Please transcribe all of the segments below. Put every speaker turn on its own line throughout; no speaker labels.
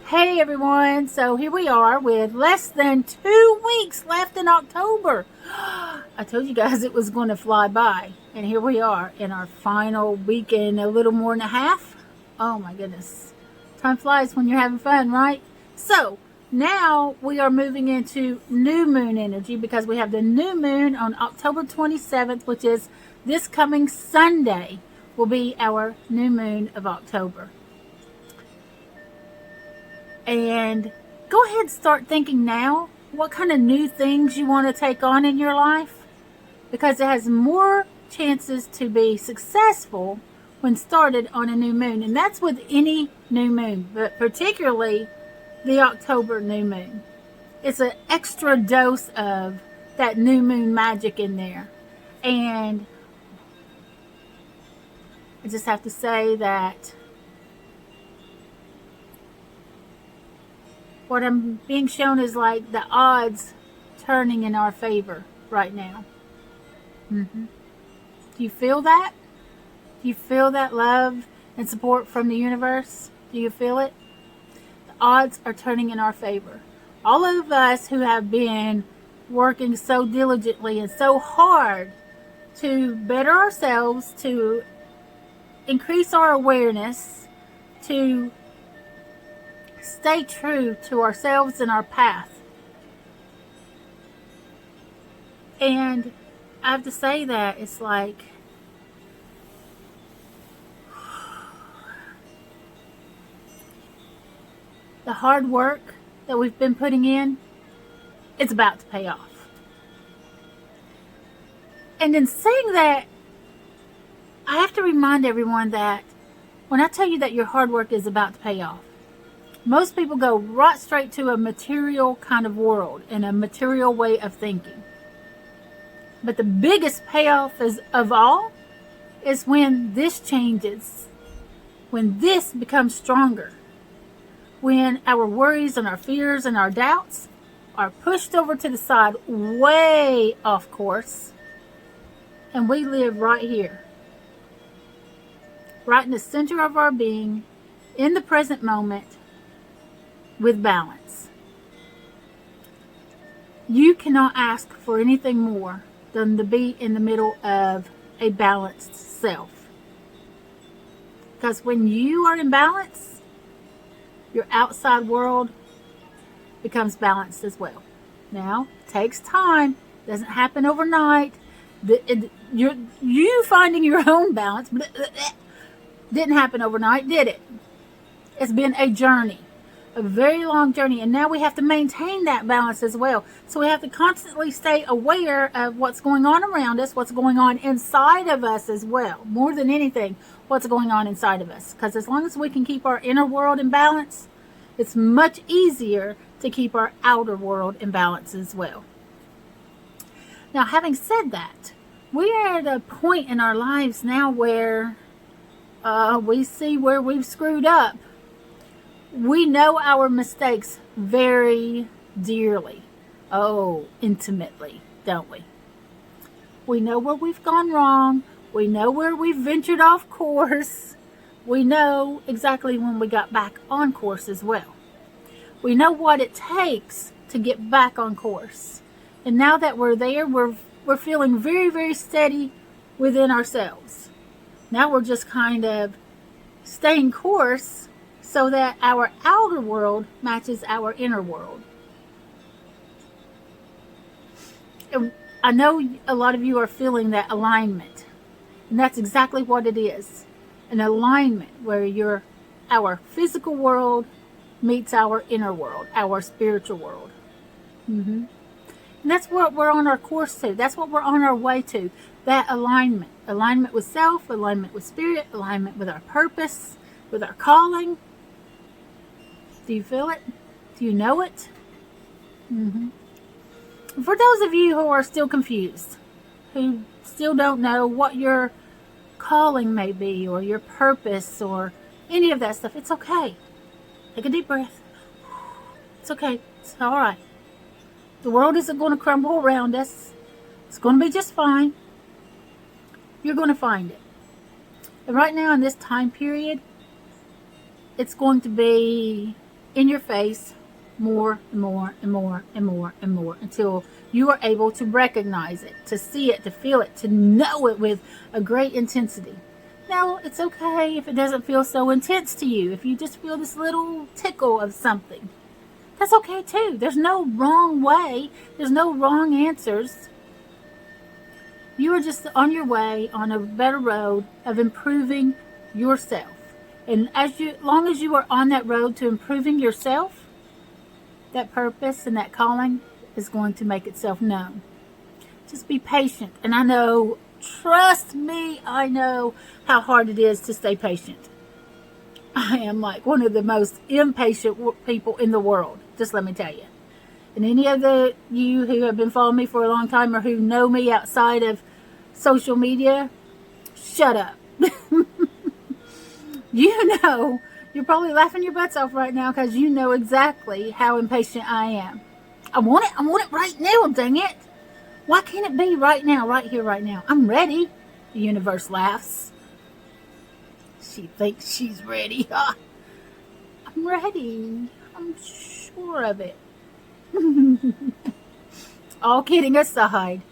Hey everyone, so here we are with less than 2 weeks left in October. I told you guys it was going to fly by, and here we are in our final weekend, a little more than a half. Oh my goodness, time flies when you're having fun, right? So now we are moving into new moon energy because we have the new moon on October 27th, which is this coming Sunday, will be our new moon of October. And go ahead and start thinking now what kind of new things you want to take on in your life, because it has more chances to be successful when started on a new moon. And that's with any new moon, but particularly the October new moon. It's an extra dose of that new moon magic in there. And I just have to say that what I'm being shown is like the odds turning in our favor right now. Do you feel that? Do you feel that love and support from the universe? Do you feel it? The odds are turning in our favor. All of us who have been working so diligently and so hard to better ourselves, to increase our awareness, to stay true to ourselves and our path. And I have to say that it's like the hard work that we've been putting in, it's about to pay off. And in saying that, I have to remind everyone that when I tell you that your hard work is about to pay off, most people go right straight to a material kind of world and a material way of thinking. But the biggest payoff of all is when this changes, when this becomes stronger, when our worries and our fears and our doubts are pushed over to the side, way off course, and we live right here, right in the center of our being, in the present moment, with balance. You cannot ask for anything more than to be in the middle of a balanced self. Because when you are in balance, your outside world becomes balanced as well. Now, it takes time. It doesn't happen overnight. You finding your own balance didn't happen overnight, did it? It's been a journey. A very long journey, and now we have to maintain that balance as well. So we have to constantly stay aware of what's going on around us, what's going on inside of us as well. More than anything, what's going on inside of us. Because as long as we can keep our inner world in balance, it's much easier to keep our outer world in balance as well. Now, having said that, we are at a point in our lives now where we see where we've screwed up. We know our mistakes very dearly. Oh, intimately, don't we? We know where we've gone wrong. We know where we've ventured off course. We know exactly when we got back on course as well. We know what it takes to get back on course. And now that we're there, we're feeling very, very steady within ourselves. Now we're just kind of staying course so that our outer world matches our inner world. And I know a lot of you are feeling that alignment. And that's exactly what it is. An alignment where our physical world meets our inner world, our spiritual world. And that's what we're on our course to. That's what we're on our way to. That alignment. Alignment with self, alignment with spirit, alignment with our purpose, with our calling. Do you feel it? Do you know it? For those of you who are still confused, who still don't know what your calling may be, or your purpose, or any of that stuff, it's okay. Take a deep breath. It's okay. It's all right. The world isn't going to crumble around us. It's going to be just fine. You're going to find it. And right now in this time period, it's going to be in your face more and more and more and more and more until you are able to recognize it, to see it, to feel it, to know it with a great intensity. Now, it's okay if it doesn't feel so intense to you. If you just feel this little tickle of something, that's okay too. There's no wrong way. There's no wrong answers. You are just on your way on a better road of improving yourself. And long as you are on that road to improving yourself, that purpose and that calling is going to make itself known. Just be patient. And I know, trust me, I know how hard it is to stay patient. I am like one of the most impatient people in the world. Just let me tell you. And any of you who have been following me for a long time or who know me outside of social media, shut up. You know, you're probably laughing your butts off right now because you know exactly how impatient I am. I want it right now, dang it. Why can't it be right now, right here, right now? I'm ready. The universe laughs. She thinks she's ready. I'm ready. I'm sure of it. All kidding aside,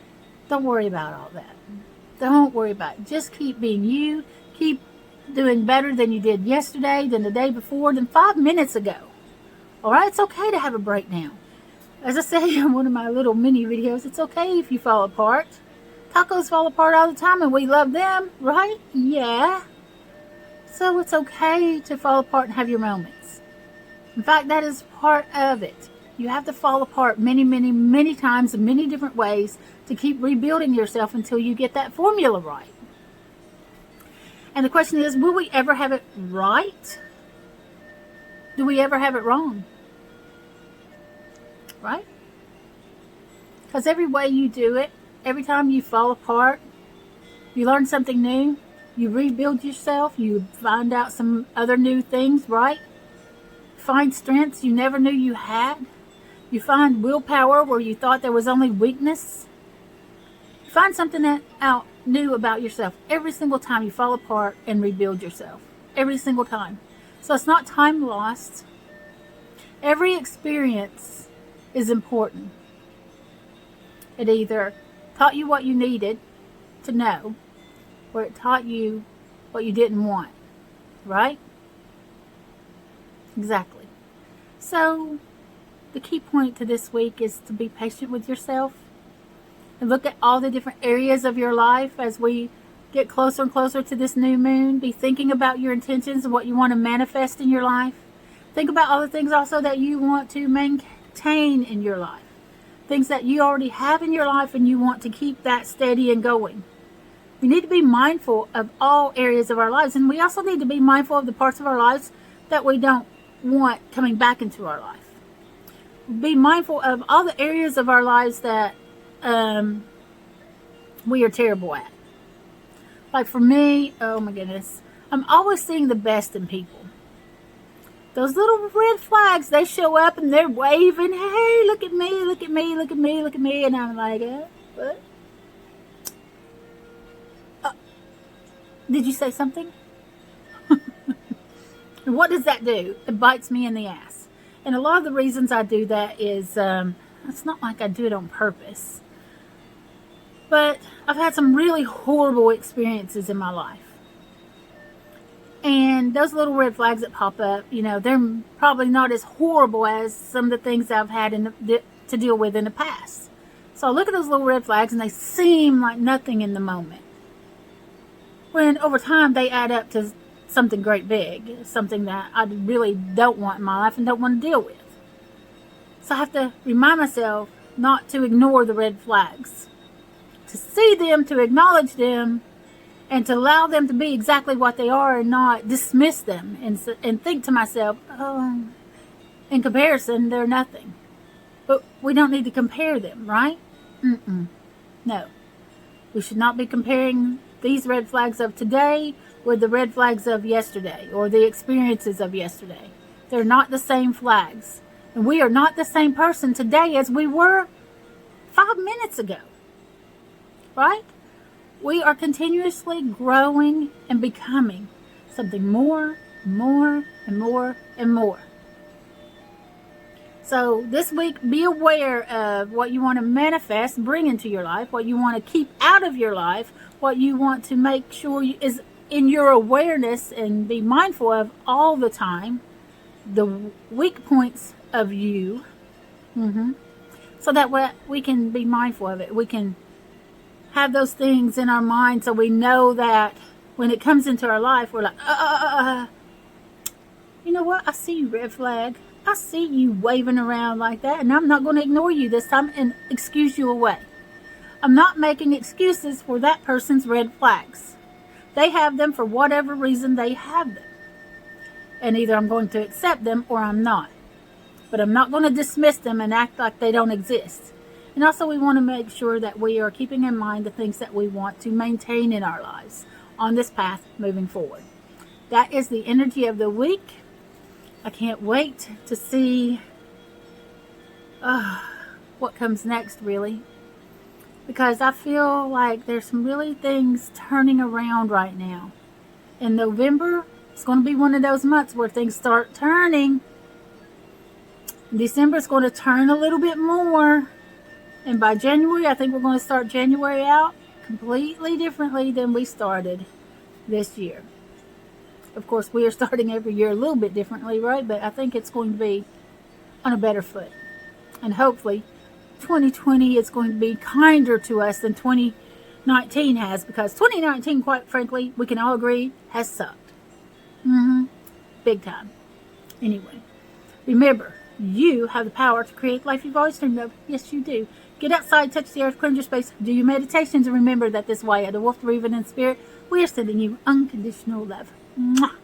don't worry about all that. Don't worry about it. Just keep being you. Keep doing better than you did yesterday, than the day before, than 5 minutes ago. All right? It's okay to have a breakdown. As I say in one of my little mini videos, it's okay if you fall apart. Tacos fall apart all the time and we love them, right? Yeah. So it's okay to fall apart and have your moments. In fact, that is part of it. You have to fall apart many, many, many times in many different ways to keep rebuilding yourself until you get that formula right. And the question is, will we ever have it right? Do we ever have it wrong? Right? Because every way you do it, every time you fall apart, you learn something new, you rebuild yourself, you find out some other new things, right? Find strengths you never knew you had. You find willpower where you thought there was only weakness. You find something out new about yourself every single time you fall apart and rebuild yourself. Every single time. So it's not time lost. Every experience is important. It either taught you what you needed to know, or it taught you what you didn't want. Right? Exactly. So the key point to this week is to be patient with yourself and look at all the different areas of your life as we get closer and closer to this new moon. Be thinking about your intentions and what you want to manifest in your life. Think about all the things also that you want to maintain in your life. Things that you already have in your life and you want to keep that steady and going. We need to be mindful of all areas of our lives. And we also need to be mindful of the parts of our lives that we don't want coming back into our life. Be mindful of all the areas of our lives that we are terrible at. Like for me, oh my goodness, I'm always seeing the best in people. Those little red flags, they show up and they're waving, hey, look at me, look at me, look at me, look at me. And I'm like, what? Did you say something? And what does that do? It bites me in the ass. And a lot of the reasons I do that is, it's not like I do it on purpose. But I've had some really horrible experiences in my life. And those little red flags that pop up, you know, they're probably not as horrible as some of the things I've had to deal with in the past. So I look at those little red flags and they seem like nothing in the moment. When over time they add up to something great big, something that I really don't want in my life and don't want to deal with. So I have to remind myself not to ignore the red flags. To see them, to acknowledge them, and to allow them to be exactly what they are and not dismiss them and think to myself, oh, in comparison, they're nothing. But we don't need to compare them, right? No. We should not be comparing these red flags of today with the red flags of yesterday or the experiences of yesterday. They're not the same flags. And we are not the same person today as we were 5 minutes ago. Right? We are continuously growing and becoming something more, and more, and more. So this week, be aware of what you want to manifest, bring into your life, what you want to keep out of your life, what you want to make sure is in your awareness and be mindful of all the time, the weak points of you, so that we can be mindful of it. We can have those things in our mind so we know that when it comes into our life, we're like, you know what? I see you, red flag. I see you waving around like that, and I'm not going to ignore you this time and excuse you away. I'm not making excuses for that person's red flags. They have them for whatever reason they have them. And either I'm going to accept them or I'm not. But I'm not going to dismiss them and act like they don't exist. And also we want to make sure that we are keeping in mind the things that we want to maintain in our lives on this path moving forward. That is the energy of the week. I can't wait to see what comes next, really. Because I feel like there's some really things turning around right now. In November, it's going to be one of those months where things start turning. December is going to turn a little bit more. And by January, I think we're going to start January out completely differently than we started this year. Of course, we are starting every year a little bit differently, right? But I think it's going to be on a better foot. And hopefully, 2020 is going to be kinder to us than 2019 has. Because 2019, quite frankly, we can all agree, has sucked. Big time. Anyway, remember, you have the power to create the life you've always dreamed of. Yes, you do. Get outside, touch the earth, cleanse your space, do your meditations, and remember that this way, at the Wolf, the Raven, and Spirit, we are sending you unconditional love. Mwah.